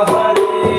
Hare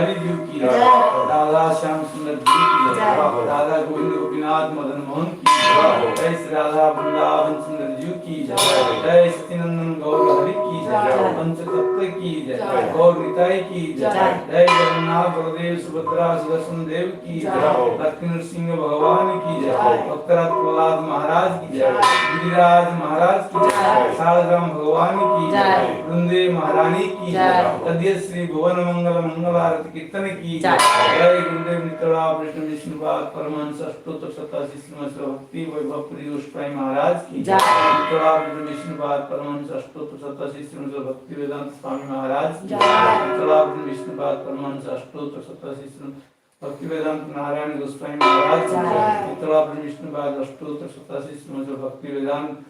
Bihari ji की जय, राधा श्याम सुंदर जी की जय, राधा गोविंद गोपीनाथ मदन मोहन की जय, जय श्री राधा वृंदावन सुंदर जी की जय, जय सचिनंदन गौर हरि की जय, पंच तत्व की जय, गौर निताई की जय, जय जगन्नाथ बलदेव सुभद्रा सुदर्शन देव की जय, लक्ष्मी नरसिंह भगवान की जय, भक्तराज प्रहलाद महाराज की जय, गिरिराज महाराज की जय, सालग्राम भगवान की जय, वृंदे महारानी की जय, तद्य श्री भुवन मंगल मंगल आरती कीर्तन की जय, जय गुरुदेव नितला विष्णु विष्णुपाद परमहंस अष्टोत्तर शतासी श्रीमद भक्ति वैभव प्रिय गोस्वामी महाराज की जय, नितला विष्णु विष्णुपाद परमहंस अष्टोत्तर शतासी श्रीमद भक्ति वेदांत स्वामी महाराज की जय, नितला विष्णु विष्णुपाद परमहंस अष्टोत्तर शतासी श्रीमद भक्ति वेदांत नारायण गोस्वामी महाराज की जय, नितला विष्णु विष्णुपाद अष्टोत्तर शतासी श्रीमद भक्ति वेदांत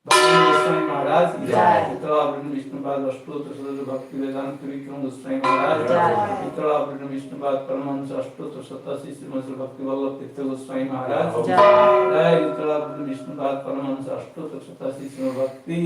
गोस्वामी महाराज की जय, नितला विष्णु विष्णुपाद अष्टोत्तर शतासी भक्ति वेदांत विक्रम गोस्वामी महाराज की जय, नितला विष्णु विष्णुपाद परमहंस अष्टोत्तर शतासी श्रीमद भक्ति वल्लभ तीर्थ गोस्वामी महाराज की जय, नितला विष्णु विष्णुपाद परमहंस अष्टोत्तर शतासी श्रीमद भक्ति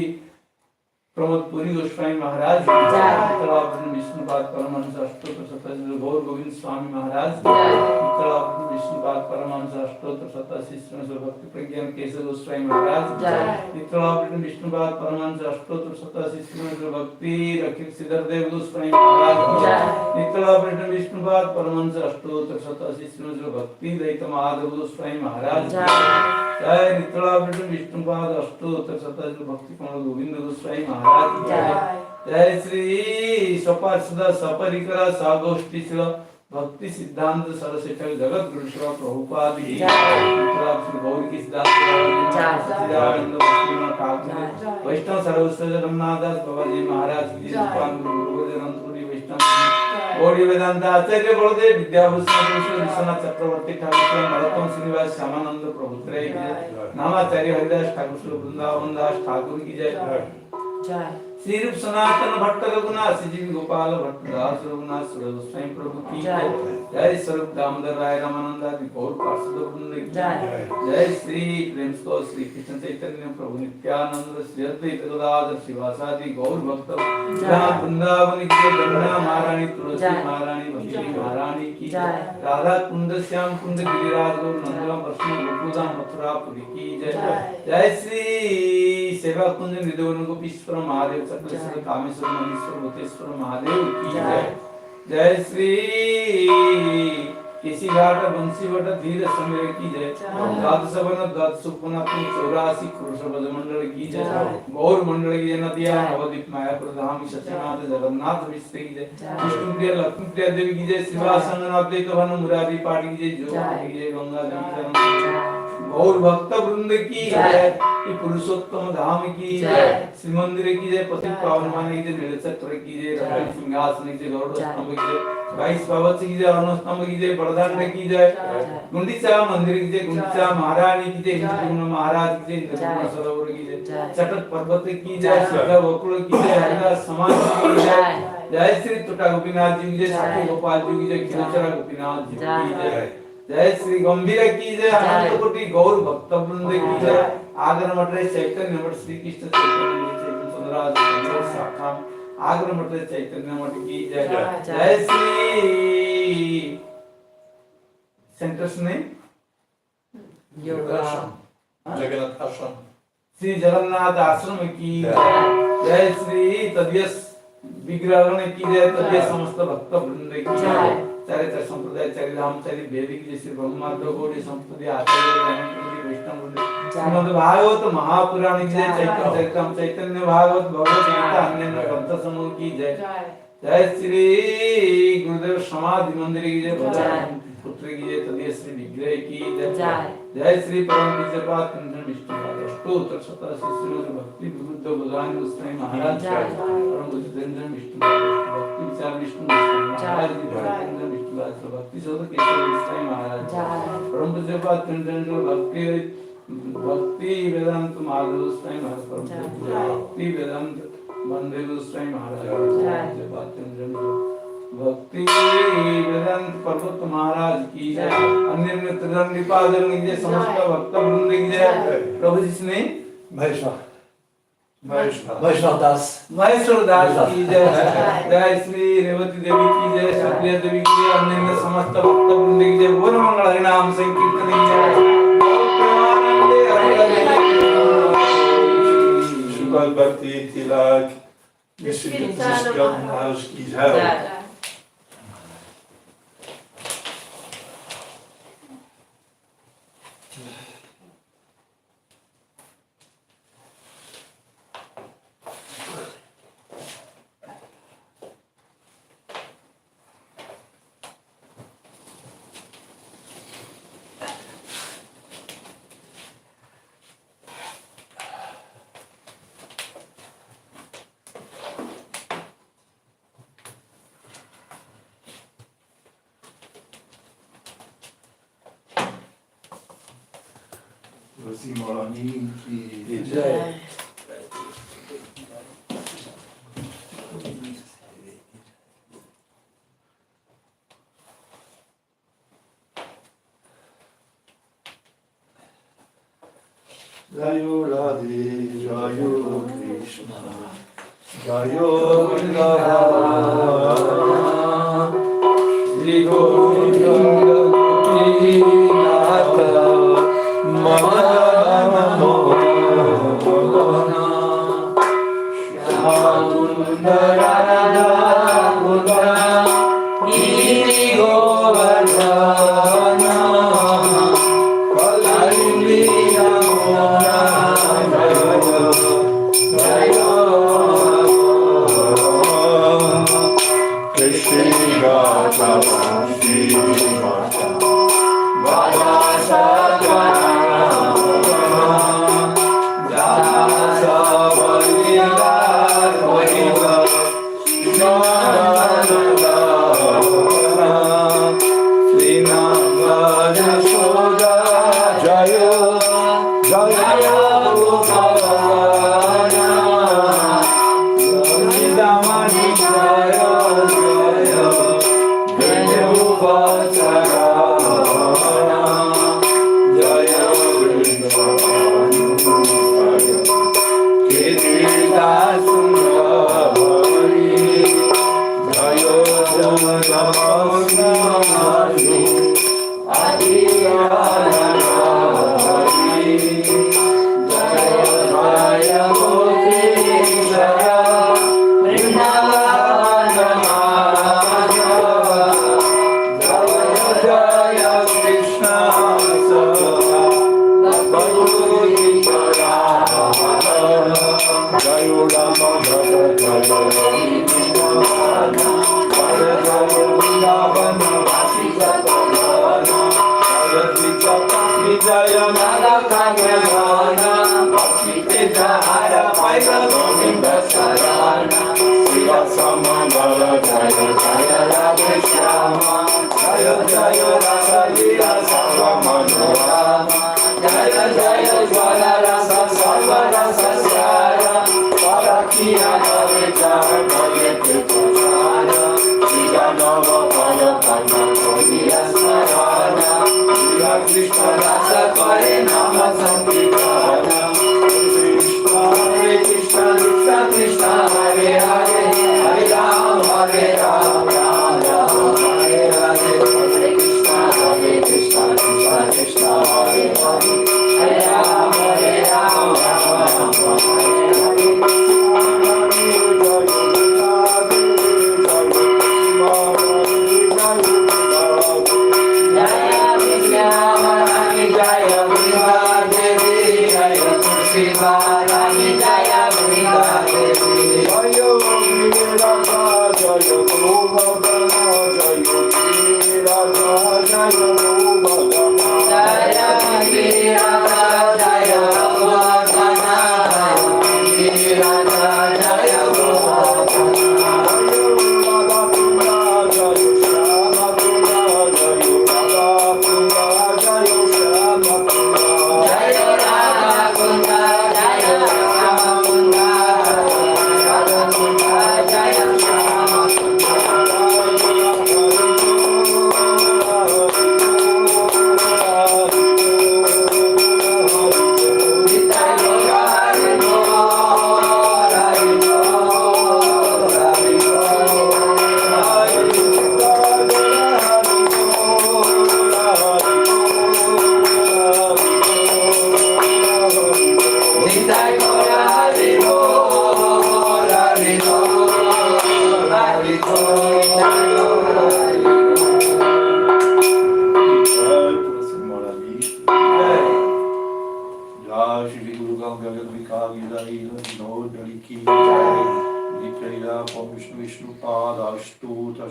प्रमोद पुरी गोस्वामी महाराज की जय, नितला विष्णु विष्णुपाद परमहंस अष्टोत्तर शतासी गौर गोविंद स्वामी महाराज की जय, नितला विष्णु विष्णुपाद परमहंस अष्टोत्तर शतासी श्रीमद भक्ति प्रज्ञान केशव गोस्वामी महाराज की जय, नितला विष्णु विष्णुपाद परमहंस अष्टोत्तर शतासी श्रीमद भक्ति रखित सिद्धर देव गोस्वामी महाराज की जय, नितला विष्णु विष्णुपाद परमहंस अष्टोत्तर शतासी श्रीमद भक्ति दैत माधव गोस्वामी महाराज की जय, नितला विष्णु विष्णुपाद अष्टोत्तर शतासी भक्ति कमल गोविंद गोस्वामी महाराज की जय, जय श्री सपार्षद सपरिकर सागोष्ठी भक्ति सिद्धांत सरस्वती जगत गुरु शिव प्रभुपाद की जय, श्री गौर की सिद्धांत सच्चिदानंद भक्तिनाथ ठाकुर वैष्णव सर्वस्व जगन्नाथ दास बाबा जी महाराज की जय, गुरुदेव वैष्णव गौड़ी वेदांत आचार्य बलदेव विद्याभूषण विश्वनाथ चक्रवर्ती ठाकुर नरोत्तम श्रीनिवास श्यामानंद प्रभु की जय, नामाचार्य हरिदास ठाकुर वृंदावन दास ठाकुर की जय, श्री रूप सनातन भट्ट रघुनाथ श्री गोपाल भट्ट दास रघुनाथ स्वयं प्रभु की जय, जय स्वरूप दामोदर राय रामानंद आदि गौर पार्षद वृंद की जय, जय श्री प्रेम श्री कृष्ण चैतन्य प्रभु नित्यानंद श्री अद्वैत गदाधर शिवासादि गौर भक्त वृंदावन की जय, गंगा महारानी तुलसी महारानी भक्ति महारानी की जय, राधा कुंड श्याम कुंड गिरिराज गौर नंदलाम कृष्ण गोकुलधाम मथुरापुरी की जय, जय श्री सेवा कुंज निधवन गोपीश्वर महादेव सकलेश्वर कामेश्वर मनीश्वर भूतेश्वर महादेव की जय, जय श्री केसी घाट बंसी वट धीर संग्रह की जय, द्वादश वन द्वादश उपनाथी 84 कुरुषभज मंडल की जय, गौर मंडल की जय, नदिया नवदीप मायापुर धाम सत्यनाथ जगन्नाथ मिश्र की जय, विष्णुप्रिया लक्ष्मीप्रिया देवी की जय, शिवासंगनाथ द्वैत भानु मुरारी पाटी की जय, जो की जय, गंगा देवी गौर भक्त वृंद की जय, पुरुषोत्तम धाम की जय, श्री मंदिर की जय, पति पावन माने की जय, नीलचक्र की जय, रत्न सिंहासन की जय, गौड़ स्तंभ की जय, 22 पावच की जय, अरुण स्तंभ की जय, बड़दांड की जय, गुंडीचा मंदिर की जय, गुंडीचा महारानी की जय, इंद्रद्युम्न महाराज की जय, इंद्रद्युम्न सरोवर की जय, चटक पर्वत की जय, सिद्ध वकुल की जय, हरिदास समाज की जय, जय श्री तुटा गोपीनाथ जी की जय, साके गोपाल जी की जय, खिलचरा गोपीनाथ जी की जय, जय श्री गंभीर की जय, अनंत कोटि गौर भक्त वृंद की जय, आगर मठ चैतन्य मठ श्री कृष्ण चैतन्य सुंदराज शाखा आगर मठ चैतन्य मठ की जय, जय श्री सेंटर्स ने जगन्नाथ आश्रम श्री जगन्नाथ आश्रम की जय, जय श्री तद्यस विग्रह की जय, तद्यस समस्त भक्त वृंद की जय, चारित्र संप्रदाय चारिधाम चारि वैदिक जैसे ब्रह्मांड गौड़ी संप्रदाय आचार्य वैष्णव श्रीमद् भागवत महापुराण की जय, चैतन्य चरितम चैतन्य भागवत भगवत गीता अन्य ग्रंथ समूह की जय, जय श्री गुरुदेव समाधि मंदिर की जय, भगवान पुत्र की जय, तदीय श्री विग्रह की जय, जय श्री परम पूज्यपाद कुंजन विष्णु अष्टोत्तर शतासी श्रीमद् भक्ति विबुद्ध भगवान गोस्वामी महाराज परम पूज्य विष्णु भक्ति विचार विष्णु महाराज जी भक्ति शोध केशव गोस्वामी महाराज परम पूज्यपाद कुंजन भक्ति भक्ति वेदांत माधव गोस्वामी महाराज परम पूज्य भक्ति वेदांत बंदे गोस्वामी महाराज भक्ति वेदांत पर्वत महाराज की जय, अन्य त्रिदंडी पादन की जय, समस्त भक्त वृंद की जय, प्रभु जिसने भाई साहब वैष्णव दास महेश्वर दास की जय। जय श्री रेवती देवी की जय, सुप्रिया देवी की जय, अन्य समस्त भक्त वृंद की जय। बोल मंगल हरि नाम संकीर्तन की जय। प्रेमानंदे हरि हरि। शुक्ल भक्ति तिलक महाराज की जय। Simolani की जय। Jayo Radhe, Jayo Krishna, Jayo Vrindavan, Shri Govinda Gopinath, Madana Mohan, Shyamunda Radha Mudha, Giri Govardhana, Kalali Amona, Jaya Krishna Gata Shri Mata Vadasa Hare Rama, Rama Rama, Hare Hare, Hare Krishna,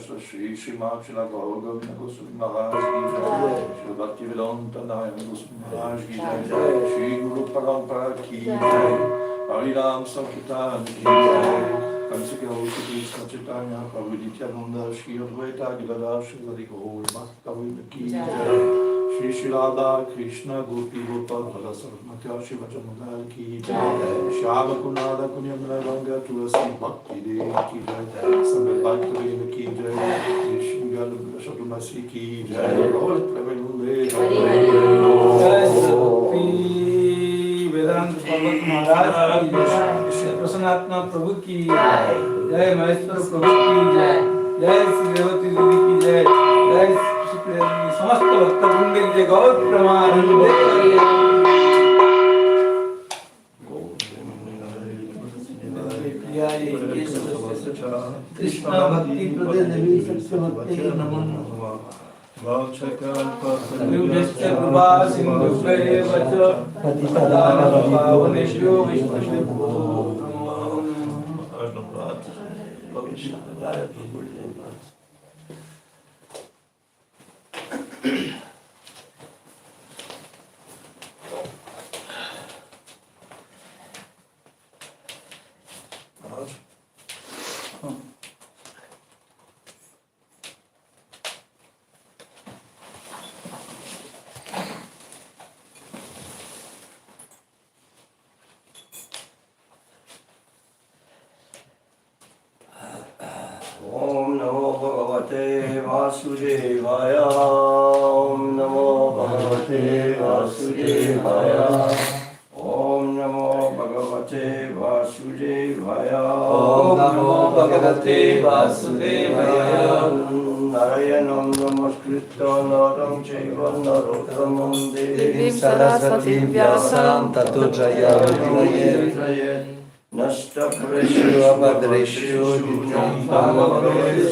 Shri Srimad Srila Gaur Govinda Goswami Maharaj Ki Jai, Shri Bhaktivedanta Narayana Goswami Maharaj Ki Jai, Shri Guru Parampara Ki Jai, Hari Ram Sankirtan Ki Jai, Kamsaki Hosi Krishna Chaitanya Prabhu Nityananda, Shri Advaita Gadadhar Shri Hari Gaur Bhakti Ki Jai, Shri Shri Radha Krishna Gopi Gopal Bala Sarvamata Shiva Jamudar Ki Jai, Shyama Kunada Kunyamala Ranga Tulasi Bhakti Devi Ki Jai, Samad Bhakti Ki Jai, Shri Galu Shadumasi Ki Jai, Lord Prevalule जय श्री वेदांत पर्वत महाराज की जय, प्रसन्नात्मा प्रभु की जय, महेश्वर प्रभु की जय, जय श्री रेवती देवी की जय, जय श्री समस्त भक्त वृंद की जय, गौर प्रमानंद कृष्ण भक्ति प्रदे देवी सत्यवती नमः कृपा सिंधुभ्यैव च पतितानां पावनेभ्यो वैष्णवेभ्यो Om Namo Bhagavate Vasudevaya. Om Namo Bhagavate Vasudevaya. Om Namo Bhagavate Vasudevaya. Om Namo Bhagavate Vasudevaya. Narayanam Namaskritya Naram Chaiva Narottamam Devim Saraswatim Vyasam Tato Jayam Nasta Preshya Bhadreshu Nityam Bhagavate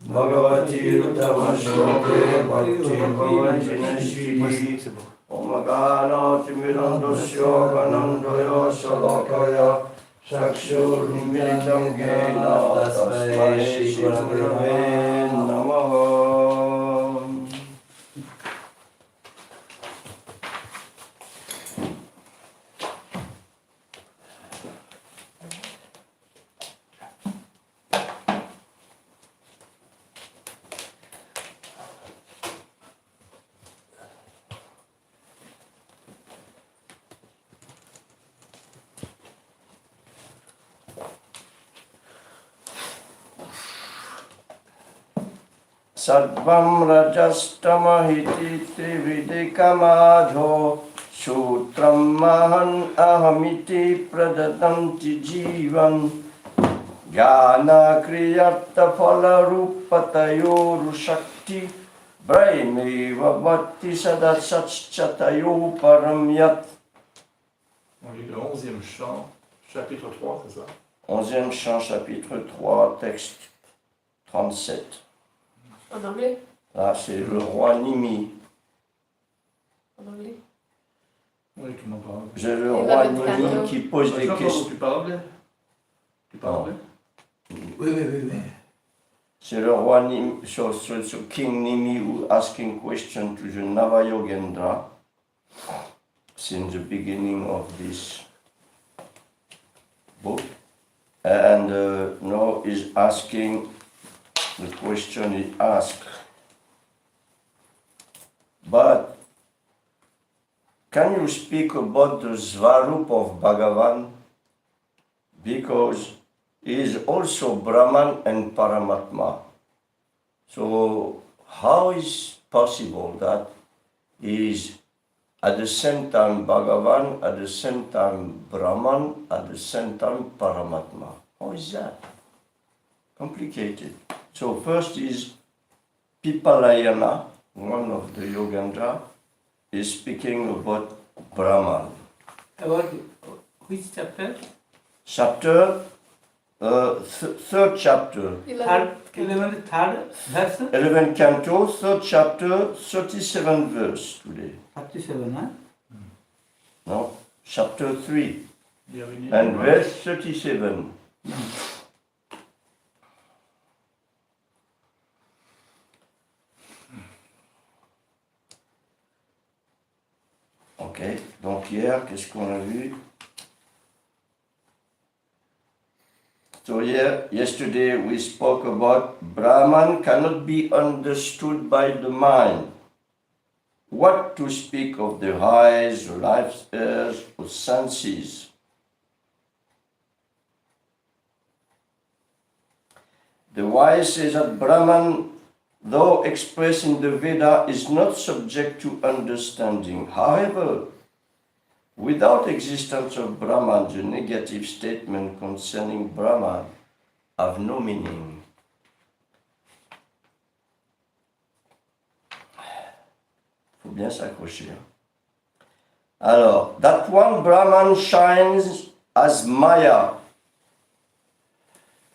Bhagavati Uttamaśloke Bhakti Bhavantinashri Omagana Timirandasya Ganandaya Salakaya Sakshur Nimritam Gena Tasmai Shri Gurave Namaha. Sarvam Rajastamahiti Trividikamādho Sutram Mahan Ahamiti Pradatanti Jivan Jnana Kriyarta Phala Rupatayoru Shakti Brahmeva Bhakti Sadasachatayo Paramyat. On lit le 11e chant, chapitre 3, c'est ça? 11e chant, chapitre 3, texte 37. En anglais? Là, c'est le roi Nimi. En anglais? Oui, tout le monde parle. C'est le Il roi va mettre Nimi un qui pose des questions. Tu parles? Tu parles? Oui. C'est le roi Nimi, so King Nimi who asking question to the Navayogendra since the beginning of this book. And now is asking the question he asked. But can you speak about the Svarup of Bhagavan? Because he is also Brahman and Paramatma. So how is possible that he is at the same time Bhagavan, at the same time Brahman, at the same time Paramatma? How is that? Complicated. So first is Pipalayana, one of the Yogendra, is speaking about Brahman. About which chapter? Chapter, third chapter, 11th, third verse? 11 canto, third chapter, 37 verse today. 37, huh? No, chapter 3 Bienvenue. and verse 37. Ok, donc hier, qu'est-ce qu'on a vu? So yesterday we spoke about Brahman cannot be understood by the mind. What to speak of the eyes, the life airs, or senses? The wise says that Brahman, though expressed in the Veda, is not subject to understanding. However, without existence of Brahman, the negative statement concerning Brahman have no meaning. Faut bien s'accrocher. Alors, that one Brahman shines as Maya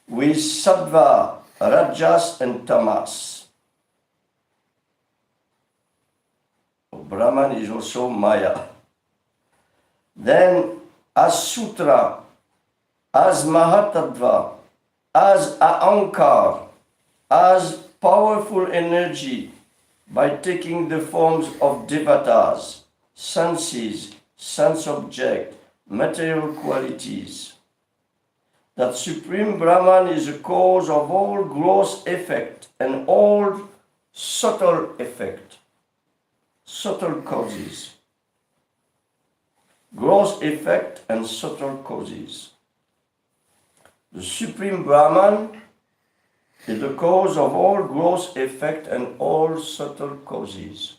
with Sattva, Rajas and Tamas. Brahman is also Maya. Then, as Sutra, as Mahatattva, as Ahankar, as powerful energy by taking the forms of devatas, senses, sense object, material qualities. That Supreme Brahman is the cause of all gross effect and all subtle effect, subtle causes. Gross effect and subtle causes. The Supreme Brahman is the cause of all gross effect and all subtle causes.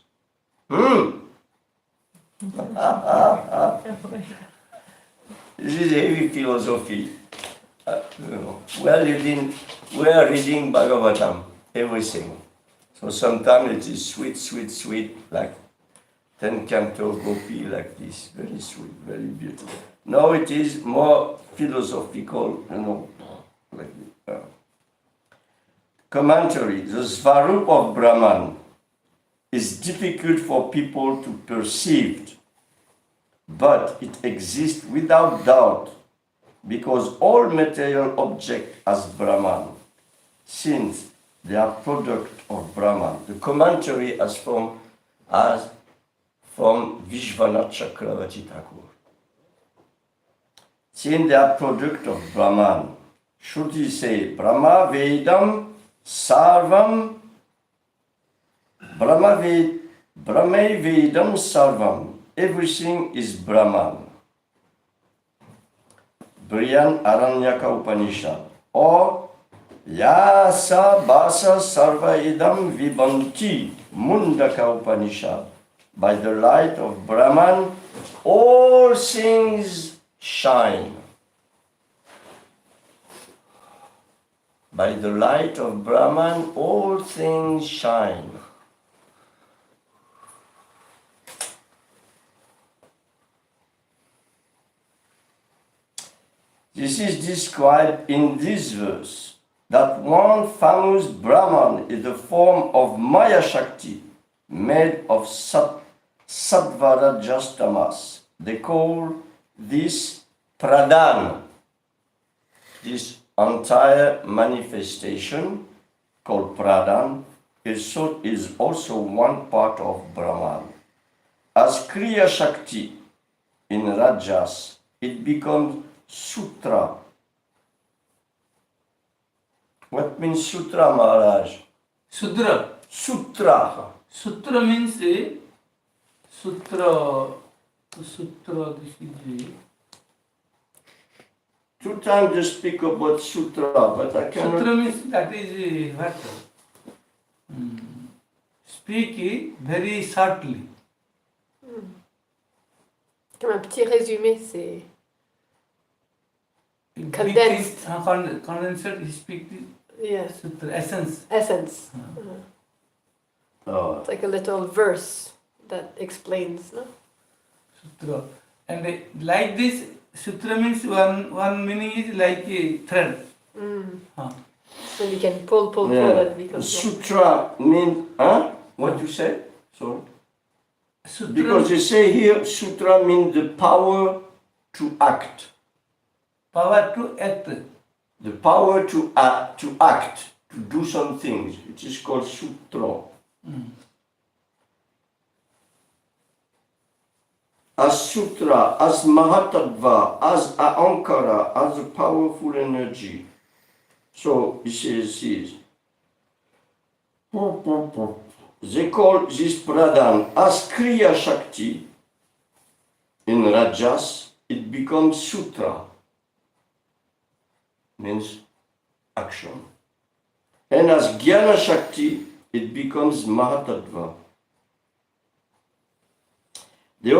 This is heavy philosophy. We are reading Bhagavatam, everything. So sometimes it is sweet, like 10 canto gopi like this, very sweet, very beautiful. Now it is more philosophical, like this. Commentary, the Svarup of Brahman is difficult for people to perceive, but it exists without doubt because all material objects as Brahman, since they are product of Brahman. The commentary as from Vishwanath Chakravarti Thakur. Since they are product of Brahman, should he say Brahma Vedam Sarvam Brahma Vedam Sarvam. Everything is Brahman. Brihan Aranyaka Upanishad. Or Yasa Basa Sarva Idam Vibhanti Mundaka Upanishad. By the light of Brahman, all things shine. By the light of Brahman, all things shine. This is described in this verse, that one famous Brahman is the form of Maya Shakti, made of Sattvara Tamas. They call this Pradhan. This entire manifestation, called Pradhan, is also one part of Brahman. As Kriya Shakti in Rajas, it becomes Sutra. What means Sutra, Maharaj? Sudra. Sutra. Sutra means Sutra, this is Two times they speak about Sutra, but I cannot... Sutra means that is what? Speak very shortly. Comme un petit résumé, c'est condensed. Condensed, he speak Yes. Sutra, essence. Essence. Oh. It's like a little verse that explains. No? Sutra. And like this, Sutra means one meaning is like a thread. So you can pull, and it becomes... Sutra means, what you say? Sorry. Sutra Because they say here, Sutra means the power to act. power to act. The power to act, to do some things. It is called Sutra. as sutra, as mahatattva, as ahankara, as a powerful energy. So he says this. They call this pradhan as kriya shakti. In rajas, it becomes sutra, means action. And as jnana shakti, it becomes mahatattva. They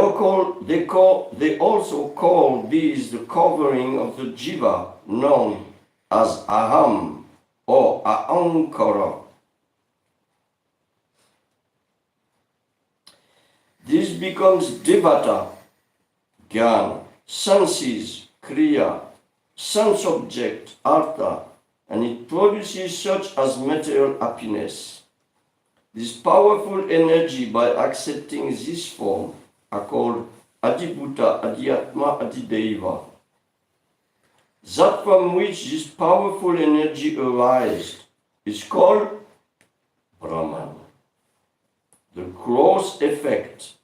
also call these the covering of the jiva, known as aham or ahankara. This becomes devata, jnana, senses, kriya, sense object, artha, and it produces such as material happiness. This powerful energy, by accepting this form, are called Adibhuta, Adhyatma, Adideva. That from which this powerful energy arises is called Brahman. The gross effect,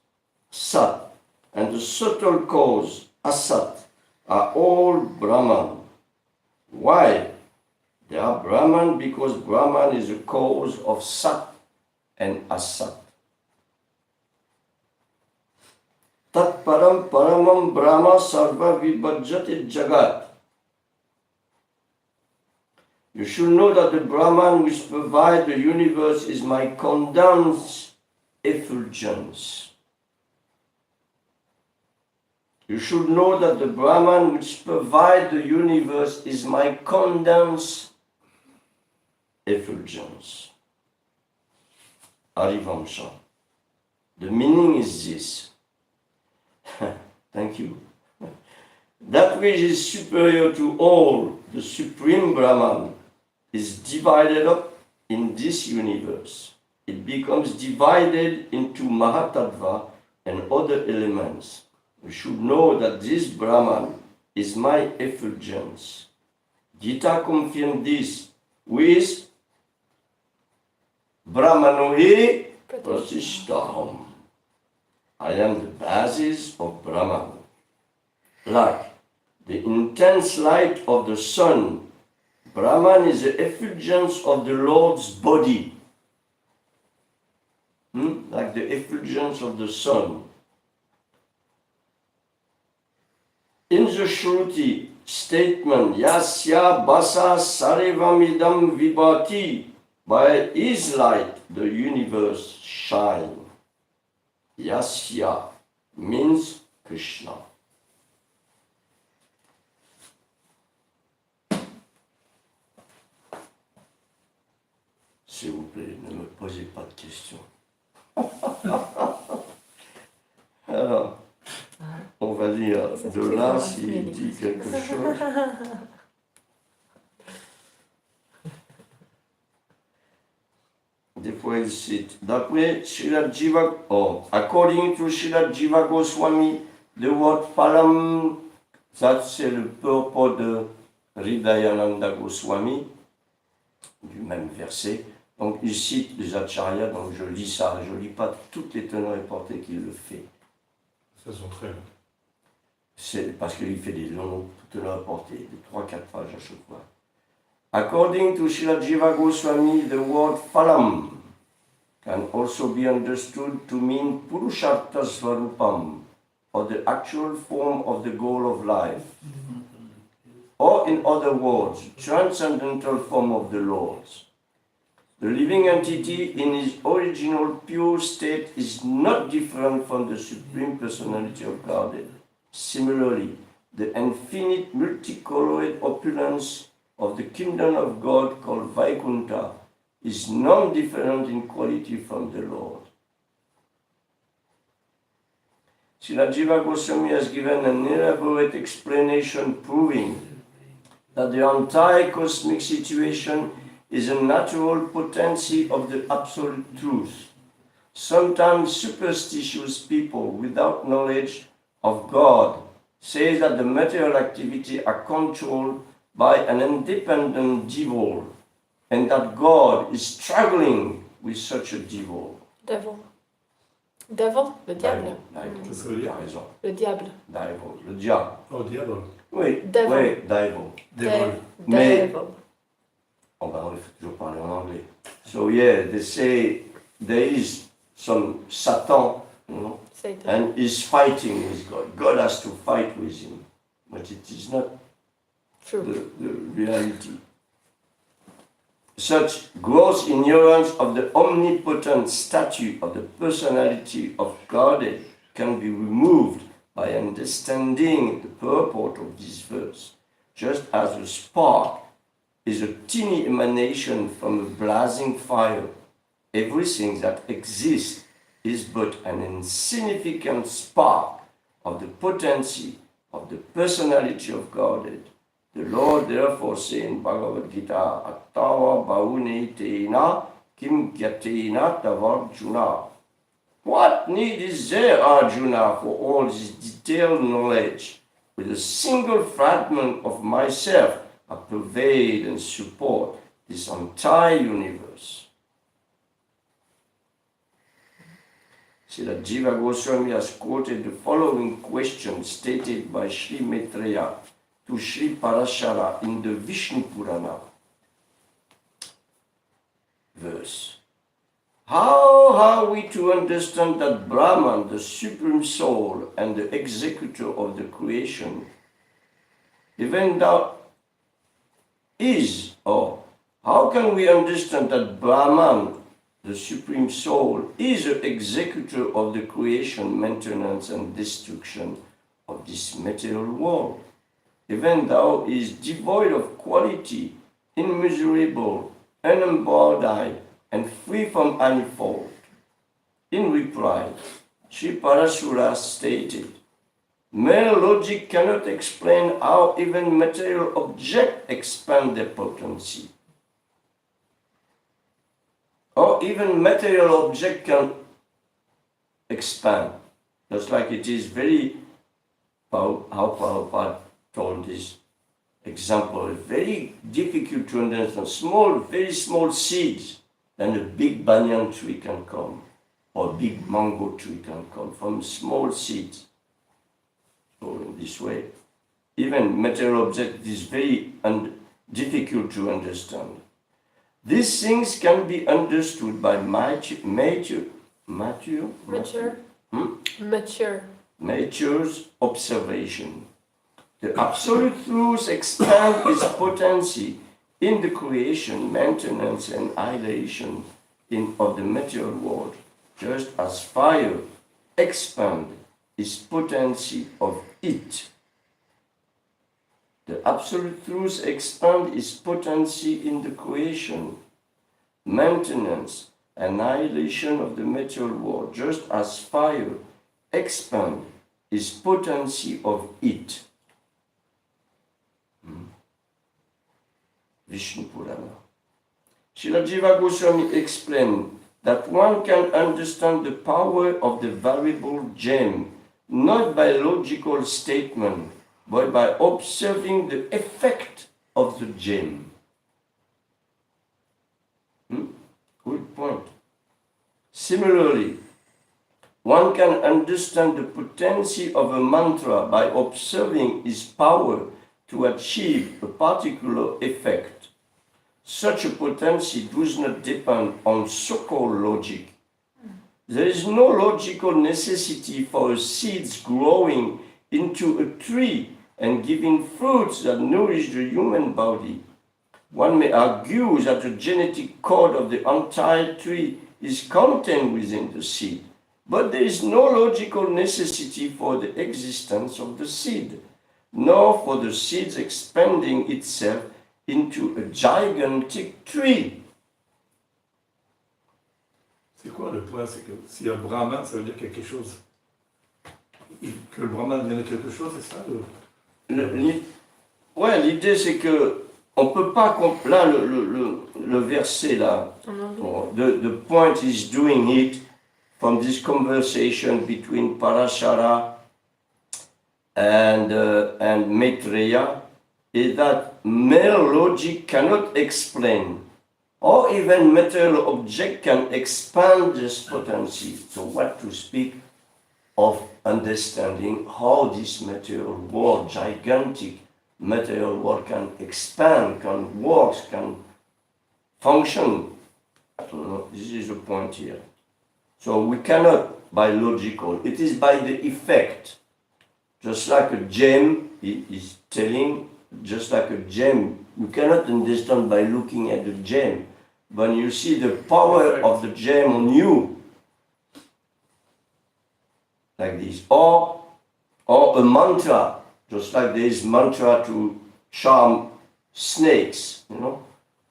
Sat, and the subtle cause, Asat, are all Brahman. Why? They are Brahman because Brahman is the cause of Sat and Asat. Tat param paramam brahma sarva vibhajyate jagat. You should know that the Brahman which provides the universe is my condensed effulgence. You should know that the Brahman which provides the universe is my condensed effulgence. Arivamsa. The meaning is this. Thank you. That which is superior to all, the Supreme Brahman, is divided up in this universe. It becomes divided into Mahatattva and other elements. We should know that this Brahman is my effulgence. Gita confirms this with Brahmanohi Prasishtaham. I am the basis of Brahman. Like the intense light of the sun, Brahman is the effulgence of the Lord's body. Like the effulgence of the sun. In the Shruti statement, Yasya Basa Sarevamidam Vibhati, by his light the universe shines. Yasya means Krishna. S'il vous plaît, ne me posez pas de questions. Alors, on va dire de là s'il dit quelque chose. Des fois il cite. D'après Srila Jiva, according to Srila Jiva Goswami, the word phalam, ça c'est le purport de Hridayananda Goswami, du même verset. Donc il cite les acharyas, donc je lis ça, je ne lis pas toutes les teneurs et portées qu'il le fait. Ça sont très longs. C'est parce qu'il fait des longs teneurs et portées, de 3-4 pages à chaque fois. According to Srila Jiva Goswami, the word phalam can also be understood to mean Purushartha Svarupam, or the actual form of the goal of life. Or in other words, transcendental form of the Lord. The living entity in his original pure state is not different from the Supreme Personality of Godhead. Similarly, the infinite multicolored opulence of the kingdom of God called Vaikuntha is non-different in quality from the Lord. Srila Jiva Goswami has given an elaborate explanation proving that the entire cosmic situation is a natural potency of the absolute truth. Sometimes superstitious people without knowledge of God say that the material activity are controlled by an independent devil, and that God is struggling with such a devil. Devil, le diable. Devil. Qu'est-ce que ça veut dire? T'as raison. Le diable. Devil, le diable. Oh, diable. Oui, Devil. oui, devil. Devil. Mais- Devil. Oh ben, il faut toujours parler en anglais. So yeah, they say there is some Satan, you know, Satan. and he's fighting with God. God has to fight with him, but it is not True. the reality. Such gross ignorance of the omnipotent statue of the personality of God can be removed by understanding the purport of this verse, just as a spark is a teeny emanation from a blazing fire. Everything that exists is but an insignificant spark of the potency of the personality of Godhead. The Lord therefore says in Bhagavad Gita, Attava Bhaune Tena Kim Gyatena Tavarjuna. What need is there, Arjuna, for all this detailed knowledge? With a single fragment of myself, I pervade and support this entire universe. Srila Jiva Goswami has quoted the following question stated by Sri Maitreya to Sri Parashara in the Vishnu Purana verse. How are we to understand that Brahman, the Supreme Soul and the executor of the creation, even though is, or how can we understand that Brahman, the Supreme Soul, is the executor of the creation, maintenance and destruction of this material world, even though he is devoid of quality, immeasurable, unembodied, and free from any fault? In reply, Sri Parashura stated, mere logic cannot explain how even material objects expand their potency. Or even material object can expand. Just like it is very, how Prabhupada told this example, very difficult to understand. Small, very small seeds, then a big banyan tree can come, or a big mango tree can come from small seeds. So in this way, even material object is very difficult to understand. These things can be understood by mature's observation. The Absolute Truth expands its potency in the creation, maintenance, and annihilation of the material world, just as fire expands its potency of heat. The Absolute Truth expands its potency in the creation, maintenance, and annihilation of the material world, just as fire expands its potency of heat. Vishnu Purana. Srila Jiva Goswami explained that one can understand the power of the variable gem not by logical statement, but by observing the effect of the gem. Good point. Similarly, one can understand the potency of a mantra by observing its power to achieve a particular effect. Such a potency does not depend on so-called logic. There is no logical necessity for a seed growing into a tree and giving fruits that nourish the human body. One may argue that the genetic code of the entire tree is contained within the seed, but there is no logical necessity for the existence of the seed, nor for the seed expanding itself into a gigantic tree. C'est quoi le point? C'est que s'il y a Brahman, ça veut dire quelque chose. Que le Brahman vienne de quelque chose, c'est ça? Ouais, l'idée c'est que on peut pas là le verset là. The point is doing it from this conversation between Parashara and Maitreya is that mere logic cannot explain or even material object can expand this potency. So what to speak of understanding how this material world, gigantic material world, can expand, can work, can function. This is the point here. So we cannot by logical, it is by the effect. Just like a gem is telling, just like a gem, you cannot understand by looking at the gem. When you see the power of the gem on you, like this, or a mantra, just like there is mantra to charm snakes,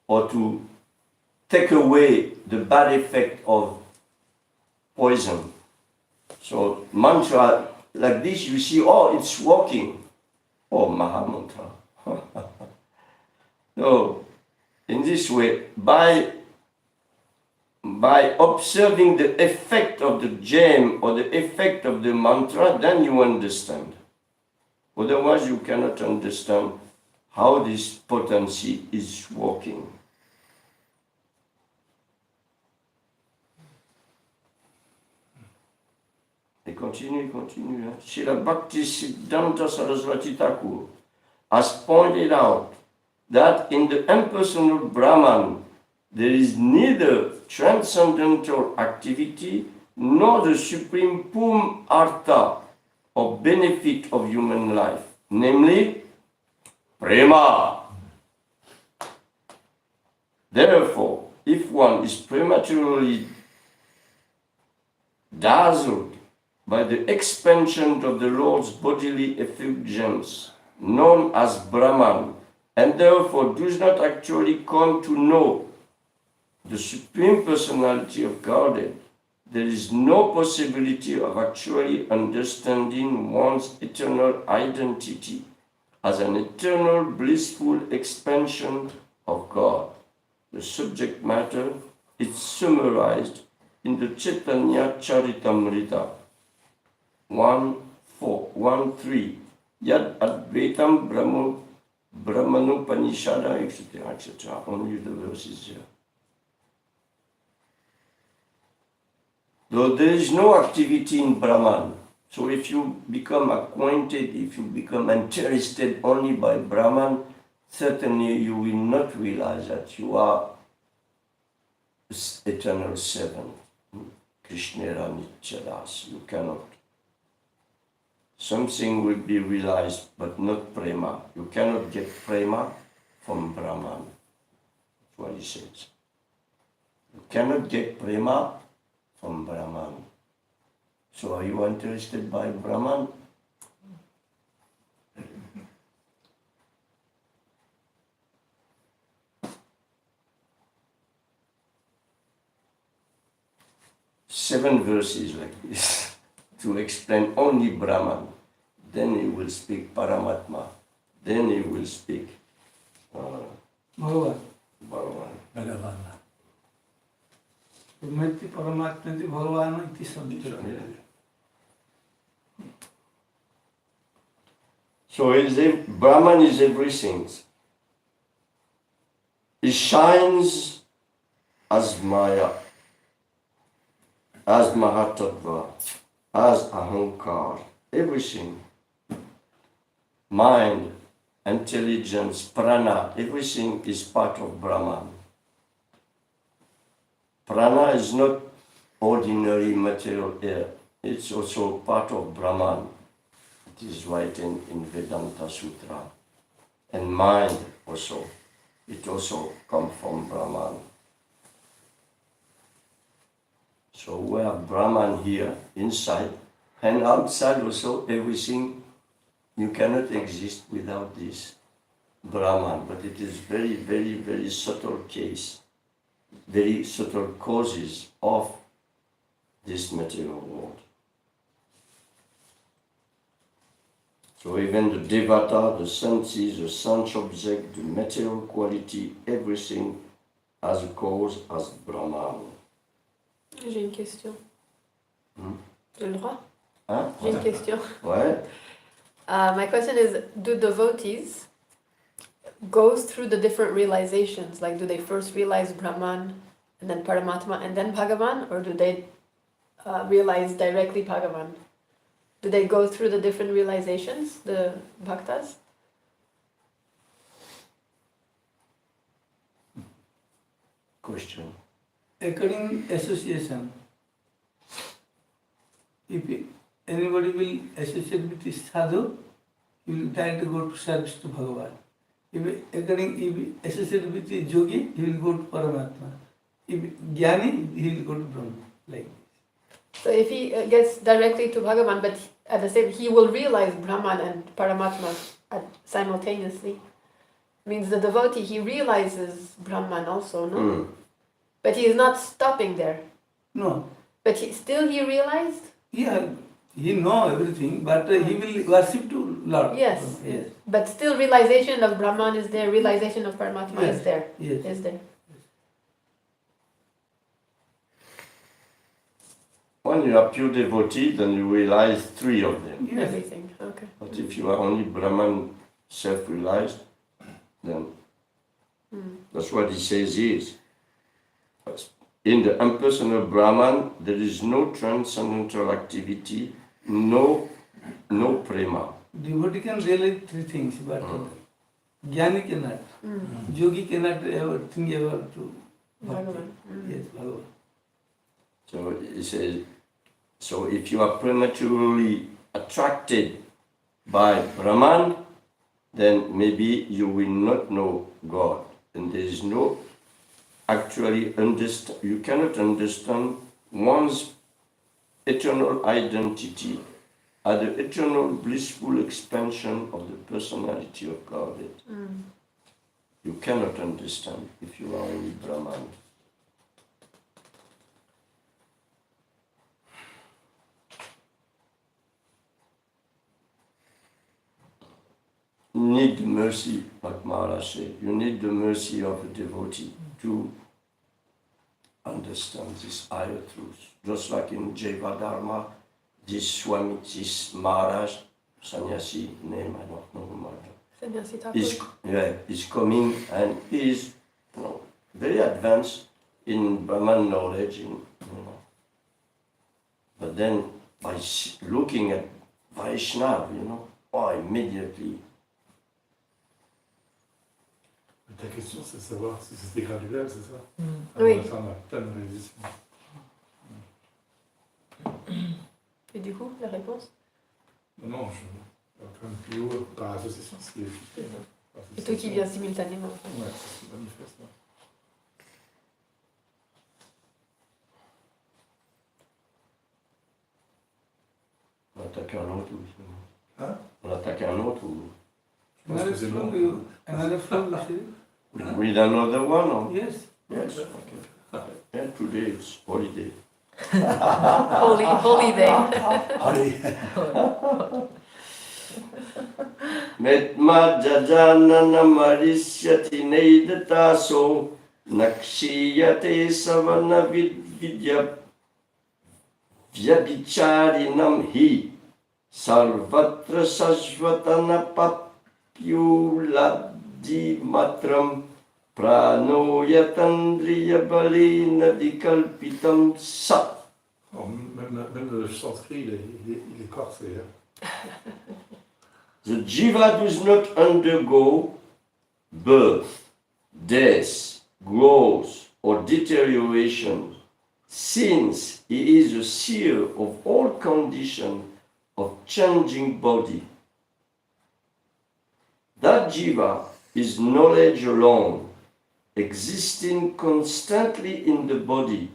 or to take away the bad effect of poison. So mantra like this, you see, oh, it's working. Oh, Maha Mantra. No, in this way, by observing the effect of the gem or the effect of the mantra, then you understand. Otherwise, you cannot understand how this potency is working. Et continue. Srila Bhakti Siddhanta Saraswati Thakur has pointed out that in the impersonal Brahman, there is neither transcendental activity nor the supreme pum artha or benefit of human life, namely prema. Therefore, if one is prematurely dazzled by the expansion of the Lord's bodily effulgence, known as Brahman, and therefore does not actually come to know the Supreme Personality of Godhead, there is no possibility of actually understanding one's eternal identity as an eternal blissful expansion of God. The subject matter is summarized in the Chaitanya Charitamrita 1.3, Yad Advaitam Brahmanupanishada, etc. Only the verses here. Though there is no activity in Brahman, so if you become acquainted, if you become interested only by Brahman, certainly you will not realize that you are eternal seven, Krishnera Nityadas. You cannot. Something will be realized, but not prema. You cannot get prema from Brahman. That's what he says. You cannot get prema from Brahman. So are you interested by Brahman? Seven verses like this to explain only Brahman. Then he will speak Paramatma. Then he will speak Bhagavan. Bhagavan. Brahmati Paramatmati Bhagavan iti sabdita. So Brahman is everything. He shines as Maya, as Mahatattva, as Ahankar, everything. Mind, intelligence, prana, everything is part of Brahman. Prana is not ordinary material air, it's also part of Brahman. It is written in Vedanta Sutra. And mind also, it also comes from Brahman. So we have Brahman here, inside, and outside also, everything. You cannot exist without this Brahman, but it is very, very, very subtle case, very subtle causes of this material world. So even the devata, the senses, the sense object, the material quality, everything has a cause as Brahman. J'ai une question. J'ai le droit? Hein? J'ai une question. Ouais. My question is, do devotees goes through the different realizations? Like, do they first realize Brahman and then Paramatma and then Bhagavan, or do they realize directly Bhagavan? Do they go through the different realizations, the bhaktas? Question. According association, if anybody will associate with the sadhu, he will directly go to service to Bhagavan. If associate with the yogi, he will go to Paramatma. If Jnani, he will go to Brahma. Like this. So if he gets directly to Bhagavan, but at the same, he will realize Brahman and Paramatma simultaneously. Means the devotee, he realizes Brahman also, no? But he is not stopping there. No. But he realized? Yeah, he know everything, but he will worship to Lord. Yes. Yes. But still realization of Brahman is there, realization of Paramatma Yes. is there. Yes. Is there. When you are pure devotee, then you realize three of them. Yes. Everything. Okay. But if you are only Brahman, self-realized, then that's what he says is. In the impersonal Brahman, there is no transcendental activity, no prema. Devotee can realize three things, but Jnani cannot. Yogi cannot ever think about to Bhagavan. Yes, Bhagavan. So he says, so if you are prematurely attracted by Brahman, then maybe you will not know God. And there is no actually you cannot understand one's eternal identity as the eternal blissful expansion of the personality of Godhead. You cannot understand if you are only Brahman. You need the mercy, like Maharaj said. You need the mercy of a devotee to understand this higher truth. Just like in Jaiva Dharma, this Swami, this Maharaj, Sannyasi name, I don't know much. Sannyasi Thakur. Is coming and is very advanced in Brahman knowledge. But then by looking at Vaishnava, immediately. Ta question, c'est de savoir si c'était graduel, c'est ça? Oui. Ça, on a plein de réalisations. Et du coup, la réponse? Non, je un peu plus haut par association, ce qui est C'est toi qui viens simultanément. Ouais, c'est ce qui manifeste. Ouais. On attaque un autre ou Hein? On attaque un autre ou Je pense que c'est bon. Another flow, you see? read another one or? Yes. Yes, okay. Yeah, today it's holiday. Holy day. Metma jajanana marisyati neidataso nakshiyate savana vidya vyabicharinam hi sarvatra sashvatana papyuladi matram pranoyatandriya balena dikalpitam sa. Alors, même le sanskrit, il est corsé. Hein. The jiva does not undergo birth, death, growth, or deterioration, since he is a seer of all conditions of changing body. That jiva is knowledge alone, existing constantly in the body,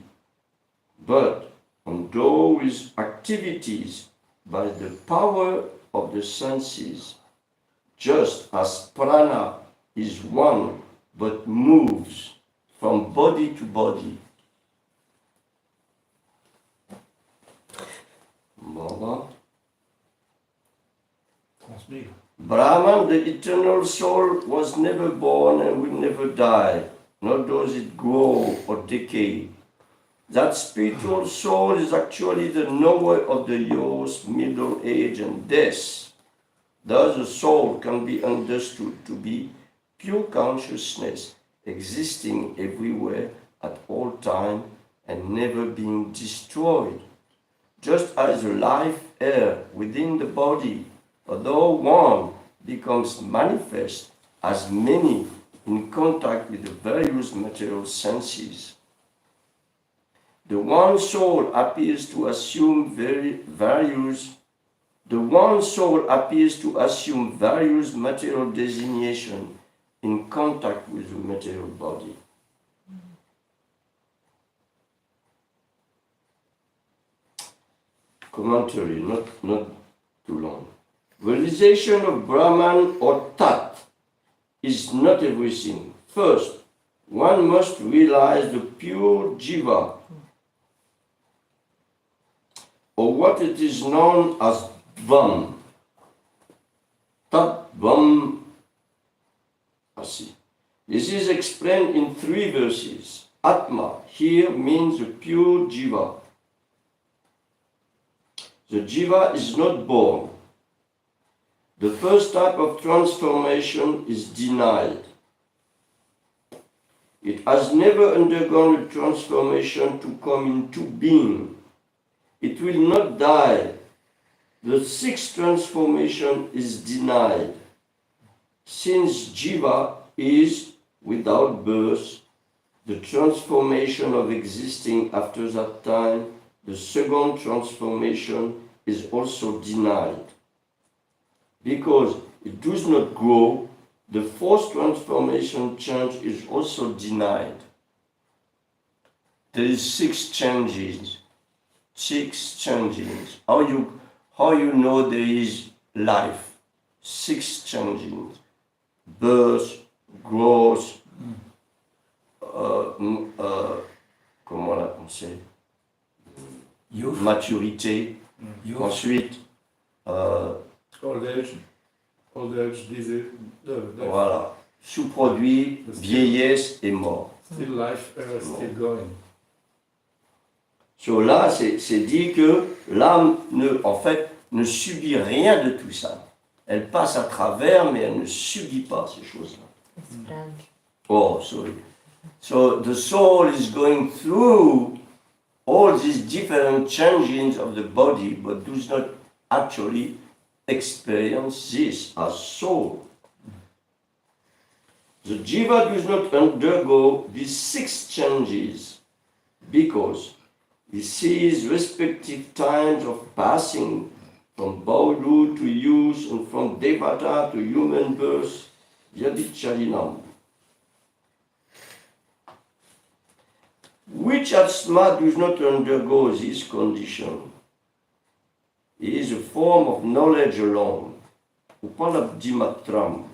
but endowed with activities by the power of the senses, just as prana is one but moves from body to body. Transmis. Brahman, the eternal soul, was never born and will never die, nor does it grow or decay. That spiritual soul is actually the knower of the youth, middle age, and death. Thus, the soul can be understood to be pure consciousness existing everywhere at all time and never being destroyed. Just as the life air within the body, although one becomes manifest as many in contact with the various material senses. The one soul appears to assume various material designation in contact with the material body. Commentary, not too long. Realization of Brahman or Tat is not everything. First, one must realize the pure Jiva, or what it is known as Dvam. Tat Dvam Asi. This is explained in 3 verses. Atma here means the pure Jiva. The Jiva is not born. The first type of transformation is denied. It has never undergone a transformation to come into being. It will not die. The 6th transformation is denied. Since Jiva is without birth, the transformation of existing after that time, the 2nd transformation is also denied. Because it does not grow, the 4th transformation change is also denied. There is 6 changes. 6 changes. How you know there is life? 6 changes. Birth, growth, comment on sait? Youth. Maturité. Youth. Ensuite, Old age, voilà, sous-produit, vieillesse et mort. still life, still going. So là, c'est dit que l'âme ne subit rien de tout ça. Elle passe à travers, mais elle ne subit pas ces choses-là. Oh, sorry. So the soul is going through all these different changes of the body, but does not actually experience this as soul. The jiva does not undergo these 6 changes because he sees respective times of passing from bodhu to use and from devata to human birth, yadichalinam. Which Atma does not undergo this condition is a form of knowledge alone, upanabdimatram.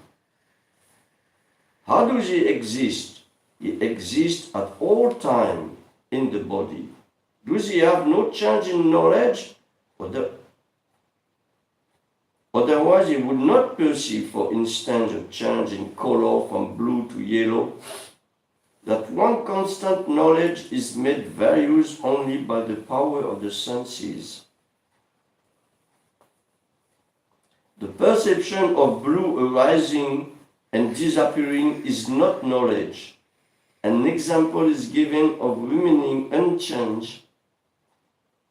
How does he exist? He exists at all time in the body. Does he have no change in knowledge? Otherwise he would not perceive, for instance, a change in color from blue to yellow. That one constant knowledge is made various only by the power of the senses. The perception of blue arising and disappearing is not knowledge. An example is given of remaining unchanged.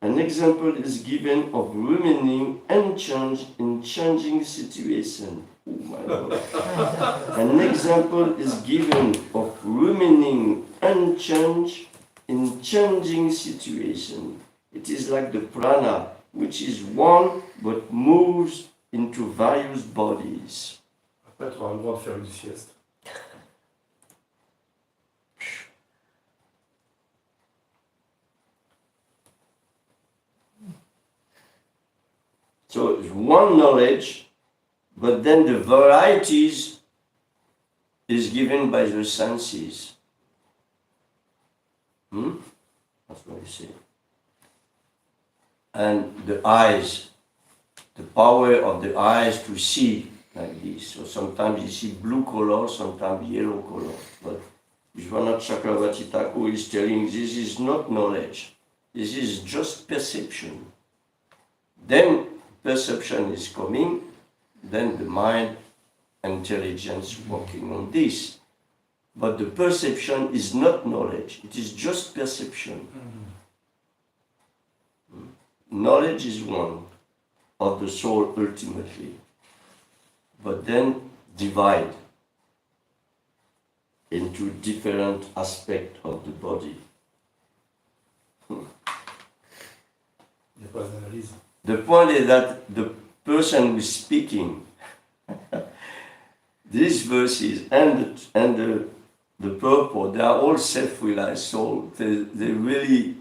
An example is given of remaining unchanged in changing situation. Oh my God. An example is given of remaining unchanged in changing situation. It is like the prana, which is one but moves into various bodies. Après, tu auras le droit de faire une sieste. So it's one knowledge, but then the varieties is given by the senses. That's what you say. And the eyes, the power of the eyes to see like this. So sometimes you see blue color, sometimes yellow color. But Vishwanath Chakravarti Thakur is telling this is not knowledge. This is just perception. Then perception is coming, then the mind intelligence working on this. But the perception is not knowledge, it is just perception. Knowledge is one of the soul ultimately, but then divide into different aspects of the body. The point is that the person who is speaking these verses and the purport, they are all self-realized souls. They really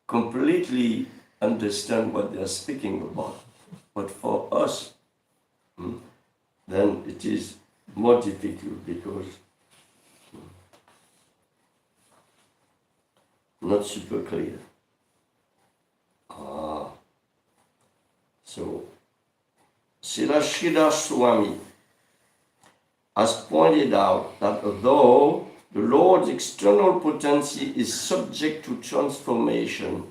completely understand what they are speaking about. But for us, then it is more difficult because not super clear. So, Srila Sridhar Swami has pointed out that although the Lord's external potency is subject to transformation,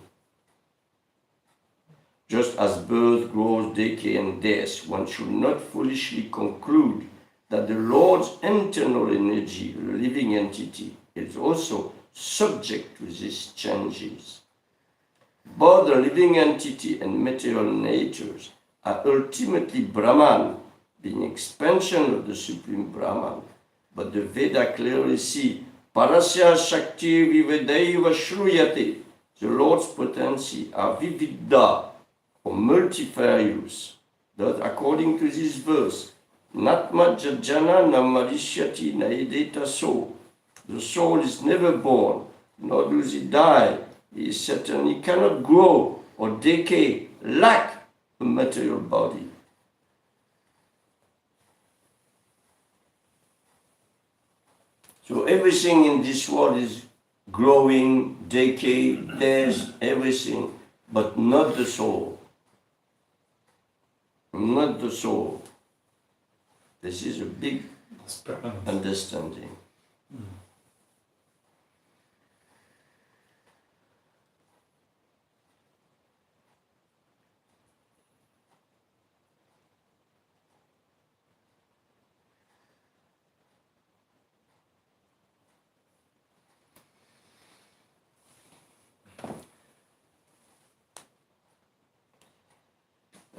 just as birth, growth, decay, and death, one should not foolishly conclude that the Lord's internal energy, the living entity, is also subject to these changes. Both the living entity and material natures are ultimately Brahman, being expansion of the Supreme Brahman. But the Veda clearly see Parasya Shakti Vivedaiva Shruyate. The Lord's potency are vividda, or multifarious. That according to this verse, Natma Jajana Namarishyati Naideta soul. The soul is never born, nor does it die. He certainly cannot grow or decay like a material body. So everything in this world is growing, decay, death, everything, but not the soul. Not the soul. This is a big understanding.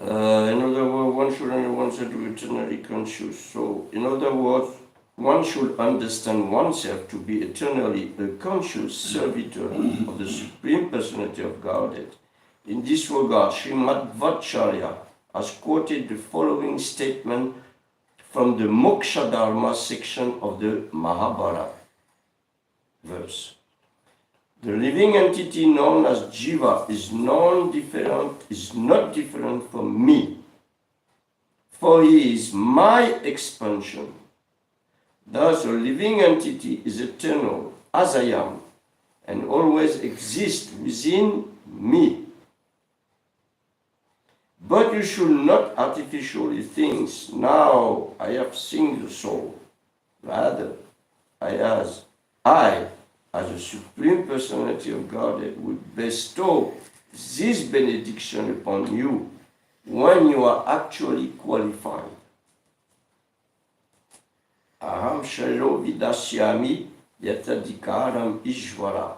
In other words, one should only want to be eternally conscious. So, in other words, one should understand oneself to be eternally a conscious servitor of the Supreme Personality of Godhead. In this regard, Srimad Vacharya has quoted the following statement from the Moksha Dharma section of the Mahabharata verse. The living entity known as Jiva is not different from me, for he is my expansion. Thus, the living entity is eternal, as I am, and always exists within me. But you should not artificially think, now I have seen the soul. Rather, as the Supreme Personality of Godhead, would bestow this benediction upon you when you are actually qualified. Aham shalo vidasyami yatadikaram ishvara.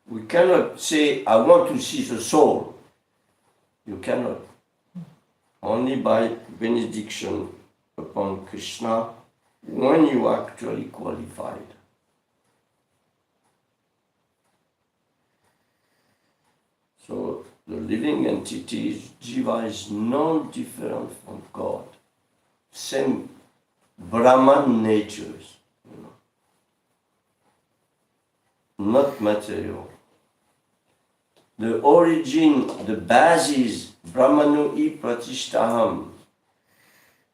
We cannot say, I want to see the soul. You cannot. Only by benediction upon Krishna when you are actually qualified. So the living entity, Jiva, is not different from God. Same Brahman natures, not material. The origin, the basis, Brahmanui Pratishtaham.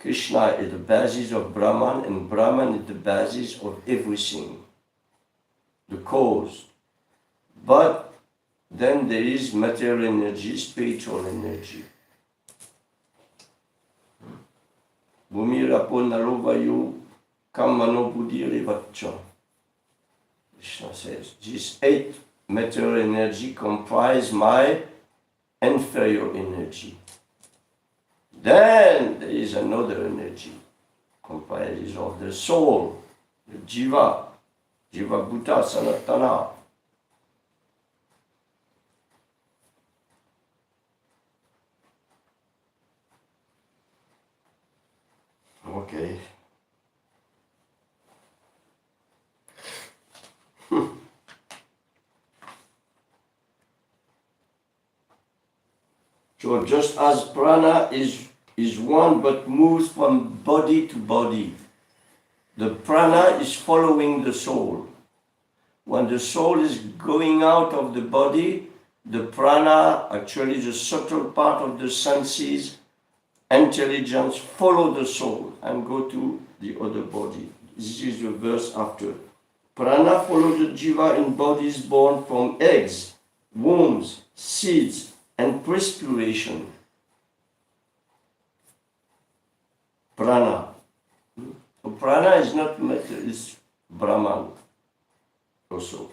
Krishna is the basis of Brahman, and Brahman is the basis of everything, the cause. But then there is material energy, spiritual energy. Bhumirapo narovayu kamano buddhirivaccha. Krishna says, these 8 material energy comprise my inferior energy. Then there is another energy, comprises of the soul, the jiva, jiva bhuta sanatana. Okay. So just as prana is one but moves from body to body, the prana is following the soul. When the soul is going out of the body, the prana, actually the subtle part of the senses, intelligence, follow the soul and go to the other body. This is the verse after. Prana follows the jiva in bodies born from eggs, wombs, seeds, and perspiration. Prana. So prana is not matter, it's Brahman also.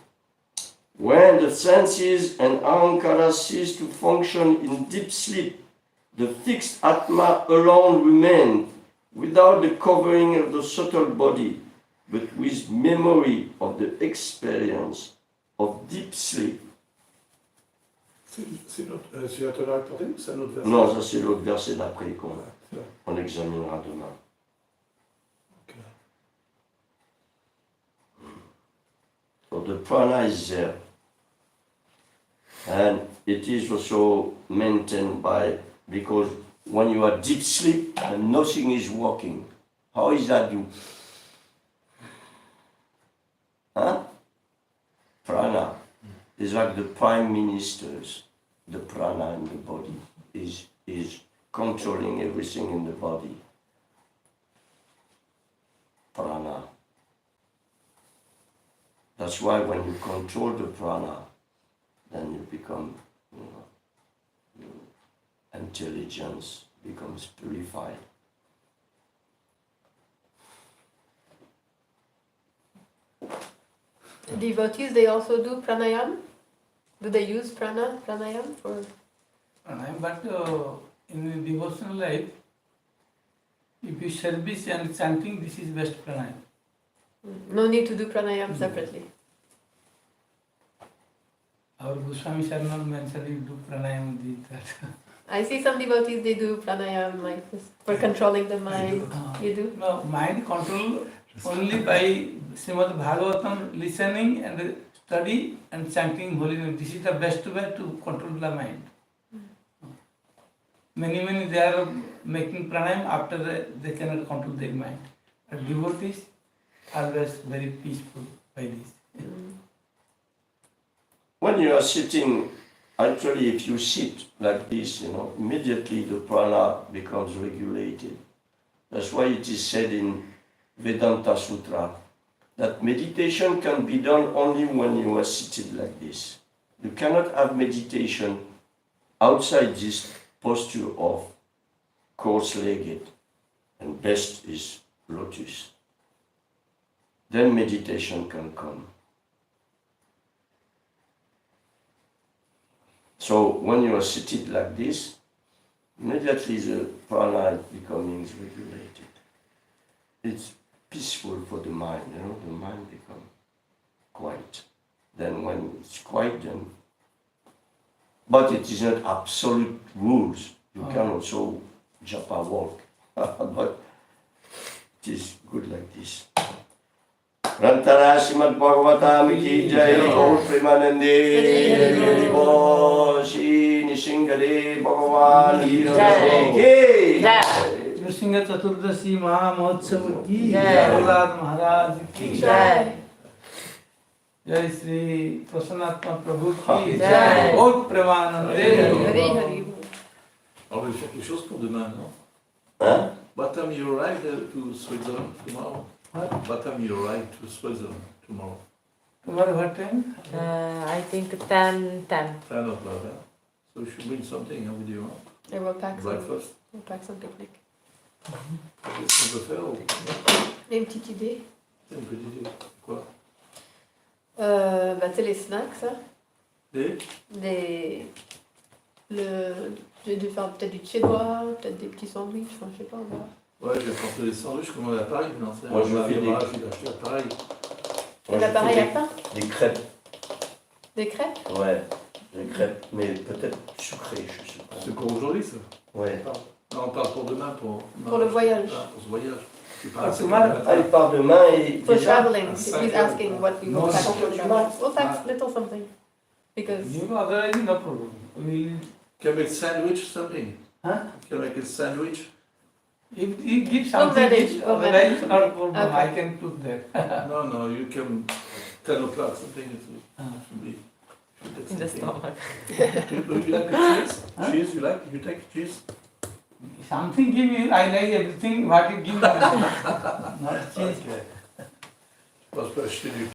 When the senses and ahankara cease to function in deep sleep, the fixed Atma alone remains without the covering of the subtle body, but with memory of the experience of deep sleep. C'est à te la rapporter ou c'est un autre verset? Non, ça c'est l'autre verset d'après Ouais, qu'on examinera demain. ok. So the prana is there. And it is also maintained by, because when you are deep sleep and nothing is working, how is that you? Huh? Prana is like the prime ministers, the prana in the body is controlling everything in the body. Prana. That's why when you control the prana, then you become, your intelligence becomes purified. Devotees, they also do pranayam? Do they use pranayam for? Pranayam, but in devotional life, if you service and chanting, this is best pranayam. No need to do pranayam separately. Our Goswami Sharma mentioned you do pranayam with that. I see some devotees, they do pranayam like this for controlling the mind. You do? No, mind control only by Srimad Bhagavatam, listening and study and chanting holy name. This is the best way to control the mind. Many they are making pranayam after they cannot control their mind. But devotees always very peaceful by this. When you are sitting, actually if you sit like this, immediately the prana becomes regulated. That's why it is said in Vedanta Sutra that meditation can be done only when you are seated like this. You cannot have meditation outside this posture of cross-legged, and best is lotus. Then meditation can come. So when you are seated like this, immediately the prana is becoming regulated. It's peaceful for the mind, the mind becomes quiet. Then when it's quiet, then, but it is not absolute rules. You can also japa walk, but it is good like this. Rantara Srimad Bhagavatam ki jai, Gaur Premanande, Shri Nisingade Bhagavan ki jai. Narasimha चतुर्दशी महामहोत्सव की प्रहलाद महाराज की जय श्री प्रसन्नात्मा प्रभु की जय और प्रेमानंदे Hari Hari. On va faire quelque chose pour demain, non? Hein? What time you arrive to Switzerland tomorrow? What time you arrive to Switzerland tomorrow? तुम्हारे what time? I think 10. 10 o'clock, huh? So you should bring something with you, huh? I will pack some. Breakfast. We'll pack some picnic. Qu'est-ce qu'on peut faire ou... Une petite idée. C'est une petite idée. Quoi? Bah, tu sais, les snacks, ça. Des... J'ai dû faire peut-être du chinois, peut-être des petits sandwichs, enfin, je sais pas, on verra. Ouais, j'ai apporté des sandwichs comme à Paris, non, c'est Moi, je fais des- j'ai acheté à Paris. Moi, je L'appareil fais à pain, des crêpes. des crêpes. Ouais, des crêpes, mais peut-être sucrées, je sais pas. C'est pour aujourd'hui, ça. Ouais. Non, on parle pour demain, Pour le voyage. Pour ce voyage. C'est pas Pour assez demain. comme Ah, il part demain et For déjà. traveling, Ah, he's asking what we will No, pack no, for no, travel. no. We'll pack little something. Because You otherwise no problem. We Can make sandwich something? huh? Can make a sandwich? If he gives We'll something, manage, we'll otherwise manage. not problem. Okay. I can put there. No, no, you can 10 o'clock something. It should be. In the stomach. You like cheese? Huh? Cheese? You take cheese? Something give you. I like everything. What you give me. Not cheese. Je pense pas acheter du